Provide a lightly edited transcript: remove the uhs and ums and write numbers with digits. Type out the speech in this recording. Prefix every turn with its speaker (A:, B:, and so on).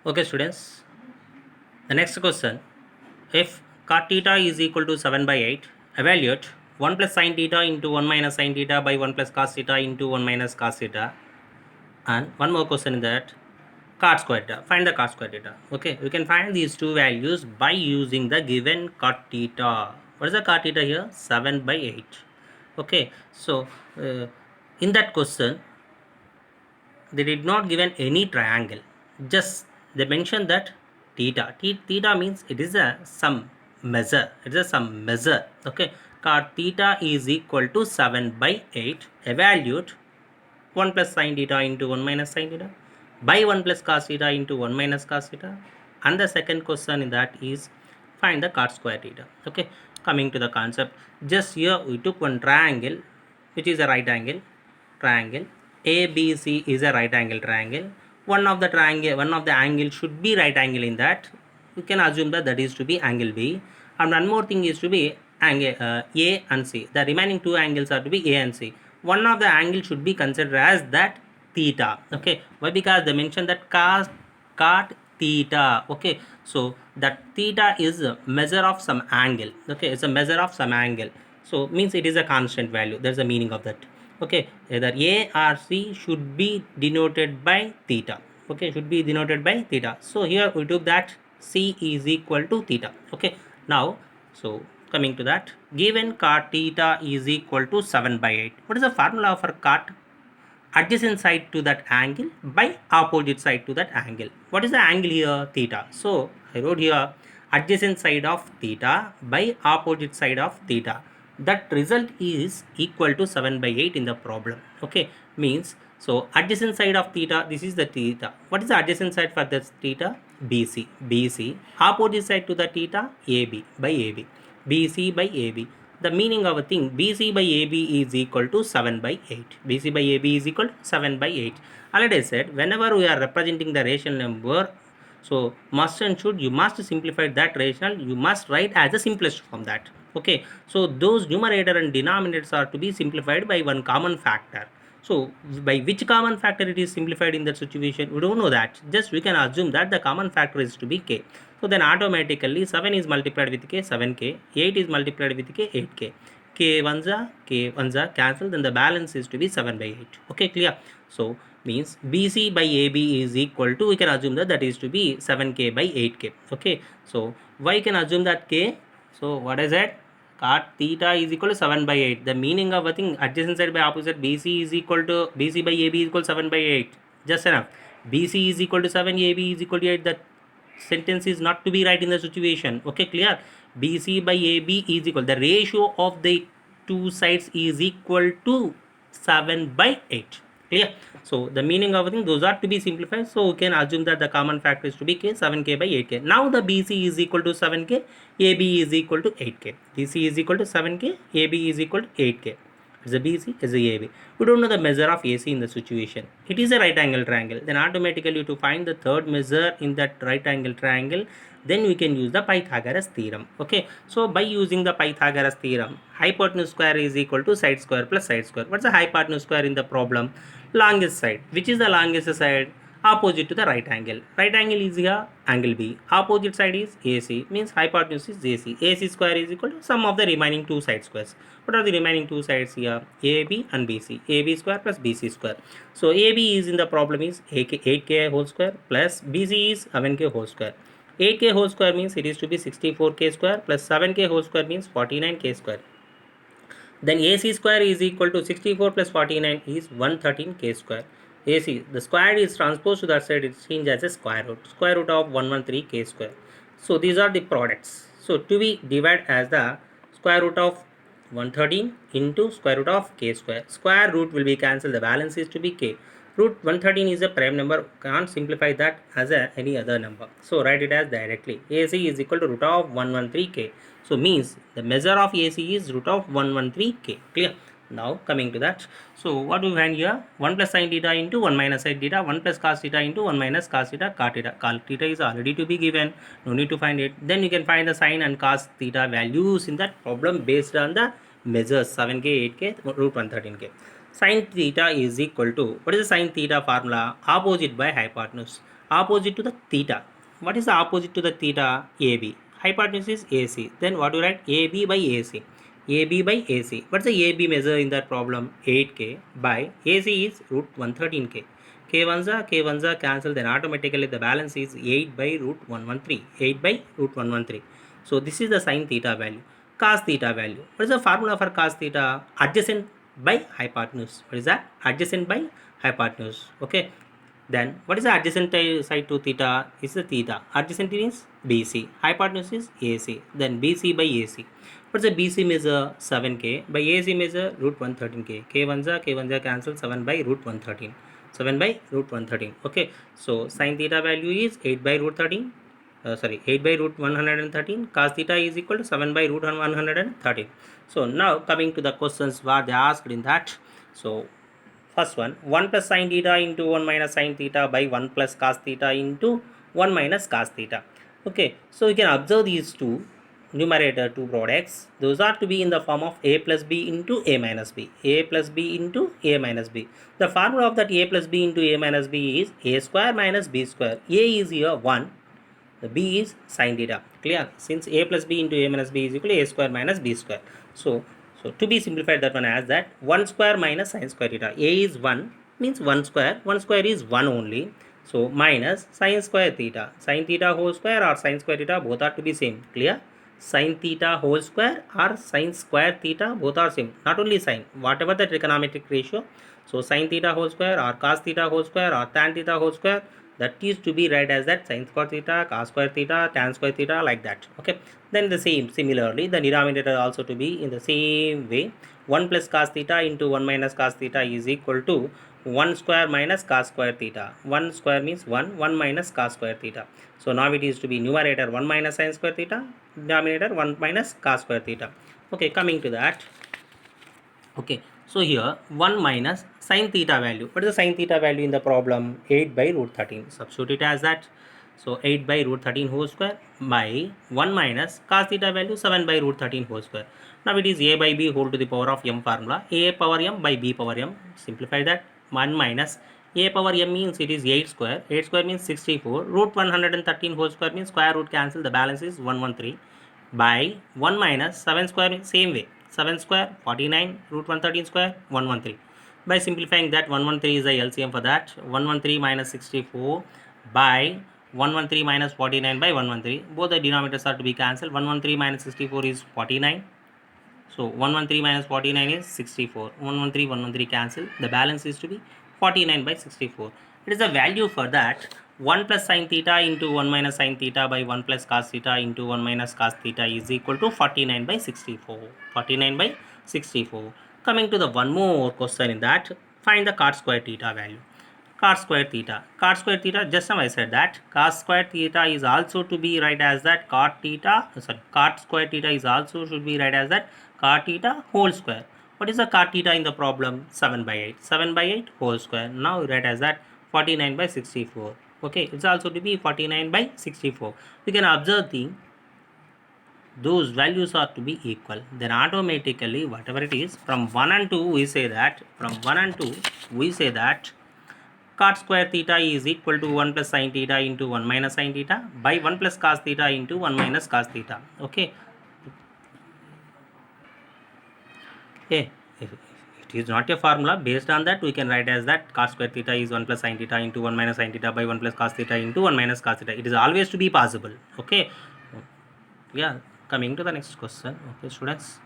A: Okay, students. The next question: if cot theta is equal to 7 by 8, evaluate 1 plus sin theta into 1 minus sin theta by 1 plus cos theta into 1 minus cos theta. And one more question in that: cot square theta. Find the cot square theta. Okay, we can find these two values by using the given cot theta. What is the cot theta here? 7 by 8. Okay, so in that question, they did not given any triangle, just they mentioned that theta means it is a some measure, it is a some measure. Okay, cot theta is equal to 7 by 8. Evaluate 1 plus sin theta into 1 minus sin theta by 1 plus cos theta into 1 minus cos theta. And the second question in that is find the cot square theta. Okay, coming to the concept, just here we took one triangle which is a right angle triangle. ABC is a right angle triangle. One of the angle should be right angle. In that we can assume that that is to be angle B, and one more thing is to be angle A and C. The remaining two angles are to be A and C. One of the angle should be considered as that theta. Okay, why? Because they mentioned that cot theta. Okay, so that theta is a measure of some angle. Okay, it's a measure of some angle, so means it is a constant value. There's a meaning of that. Okay, either A or C should be denoted by theta. Okay, should be denoted by theta. So here we took that C is equal to theta. Okay, now so coming to that, given cot theta is equal to 7 by 8, what is the formula for cot? Adjacent side to that angle by opposite side to that angle. What is the angle here? Theta. So I wrote here adjacent side of theta by opposite side of theta. That result is equal to 7 by 8 in the problem. Okay, means so adjacent side of theta, this is the theta. What is the adjacent side for this theta? BC. BC. Opposite side to the theta, AB by AB. BC by AB. The meaning of a thing, BC by AB is equal to 7 by 8. BC by AB is equal to 7 by 8. Already I said, whenever we are representing the rational number, so must and should, you must simplify that rational, you must write as the simplest form that. Okay, so those numerator and denominators are to be simplified by one common factor. So by which common factor it is simplified in that situation? We don't know that. Just we can assume that the common factor is to be k. So then automatically 7 is multiplied with k, 7k, 8 is multiplied with k, 8k. K1 cancel, then the balance is to be 7 by 8. Okay, clear? So means BC by AB is equal to, we can assume that that is to be 7k by 8k. Okay, so why can assume that k? So what is it? Cot theta is equal to 7 by 8. The meaning of a thing, adjacent side by opposite, BC is equal to, BC by AB is equal to 7 by 8. Just enough. BC is equal to 7, AB is equal to 8. That sentence is not to be right in the situation. Okay, clear? BC by AB is equal, the ratio of the two sides is equal to 7 by 8. Clear? So the meaning of a thing, those are to be simplified. So we can assume that the common factor is to be k, 7k by 8k. Now the BC is equal to 7k, AB is equal to 8k. BC is equal to 7k, AB is equal to 8k. It's a BC, it's a AB. We don't know the measure of AC in the situation. It is a right angle triangle. Then automatically to find the third measure in that right angle triangle, then we can use the Pythagoras theorem. Okay, so by using the Pythagoras theorem, hypotenuse square is equal to side square plus side square. What's the hypotenuse square in the problem? Longest side. Which is the longest side? Opposite to the right angle. Right angle is here, angle B. Opposite side is AC, means hypotenuse is AC. AC square is equal to sum of the remaining two side squares. What are the remaining two sides here? AB and BC. AB square plus BC square. So AB is in the problem is 8k whole square plus BC is 7k whole square. 8k whole square means it is to be 64k square plus 7k whole square means 49k square. Then AC square is equal to 64 plus 49 is 113k square. AC, the square is transposed to that side, it's changed as a square root. Square root of 113k square. So these are the products. So to be divided as the square root of 113 into square root of k square. Square root will be cancelled, the balance is to be k. Root 113 is a prime number, can't simplify that as any other number. So write it as directly. AC is equal to root of 113k. So means the measure of AC is root of 113k. Clear? Now coming to that, so what do we find here? 1 plus sin theta into 1 minus sin theta, 1 plus cos theta into 1 minus cos theta, cot theta. Cot theta is already to be given, no need to find it. Then you can find the sin and cos theta values in that problem based on the measures 7k, 8k, root 113k. Sin theta is equal to, what is the sin theta formula? Opposite by hypotenuse. Opposite to the theta. What is the opposite to the theta? AB. Hypotenuse is AC. Then what do you write? AB by AC. AB by AC. What's the AB measure in that problem? 8K by AC is root 113K. K1s cancel, then automatically the balance is 8 by root 113. 8 by root 113. So this is the sin theta value. Cos theta value. What is the formula for cos theta? Adjacent by hypotenuse. What is that? Adjacent by hypotenuse. Okay. Then what is the adjacent side to theta? Is the theta. Adjacent is BC. Hypotenuse is AC. Then BC by AC. What's the BC measure? 7K. By AC measure root 113K. K1s cancel, 7 by root 113. 7 by root 113. Okay. So sin theta value is 8 by root 13. 8 by root 113. Cos theta is equal to 7 by root 113. So now coming to the questions what they asked in that. So first one, 1 plus sin theta into 1 minus sin theta by 1 plus cos theta into 1 minus cos theta. Okay, so you can observe these two numerator two products. Those are to be in the form of a plus b into a minus b. A plus b into a minus b. The formula of that a plus b into a minus b is a square minus b square. A is here 1. The b is sin theta. Clear? Since a plus b into a minus b is equal to a square minus b square. So to be simplified, that one as that 1 square minus sin square theta. A is 1 means 1 square. 1 square is 1 only. So minus sin square theta. Sin theta whole square or sin square theta, both are to be same. Clear? Sin theta whole square or sin square theta, both are same. Not only sin, whatever the trigonometric ratio. So sin theta whole square or cos theta whole square or tan theta whole square, that is to be read as that sin square theta, cos square theta, tan square theta, like that. Okay. Then the same, similarly, the denominator also to be in the same way. 1 plus cos theta into 1 minus cos theta is equal to 1 square minus cos square theta. 1 square means 1, 1 minus cos square theta. So now it is to be numerator 1 minus sin square theta, denominator 1 minus cos square theta. Okay, coming to that. Okay, so here 1 minus sin theta value. What is the sin theta value in the problem? 8 by root 13. Substitute it as that. So 8 by root 13 whole square by 1 minus cos theta value 7 by root 13 whole square. Now it is a by b whole to the power of m formula. A power m by b power m. Simplify that. 1 minus a power m means it is 8 square. 8 square means 64. Root 113 whole square means square root cancel. The balance is 113 by 1 minus 7 square means same way. 7 square 49, root 113 square 113. By simplifying that, 113 is the LCM for that. 113 minus 64 by 113 minus 49 by 113. Both the denominators are to be cancelled. 113 minus 64 is 49. So 113 minus 49 is 64. 113 cancel. The balance is to be 49 by 64. It is the value for that. 1 plus sin theta into 1 minus sin theta by 1 plus cos theta into 1 minus cos theta is equal to 49 by 64. 49 by 64. Coming to the one more question in that, find the cot square theta value. Cot square theta. Cot square theta, just now I said that cos square theta is also to be write as that cot theta. Cot square theta is also should be write as that cot theta whole square. What is the cot theta in the problem? 7 by 8. 7 by 8 whole square. Now we write as that 49 by 64. Okay, it's also to be 49 by 64. We can observe those values are to be equal. Then automatically whatever it is, from 1 and 2 we say that, cot square theta is equal to 1 plus sin theta into 1 minus sin theta by 1 plus cos theta into 1 minus cos theta. Okay. Okay. If it is not a formula, based on that we can write as that cos square theta is 1 plus sin theta into 1 minus sin theta by 1 plus cos theta into 1 minus cos theta. It is always to be possible. Okay. Yeah. Coming to the next question. Okay, students.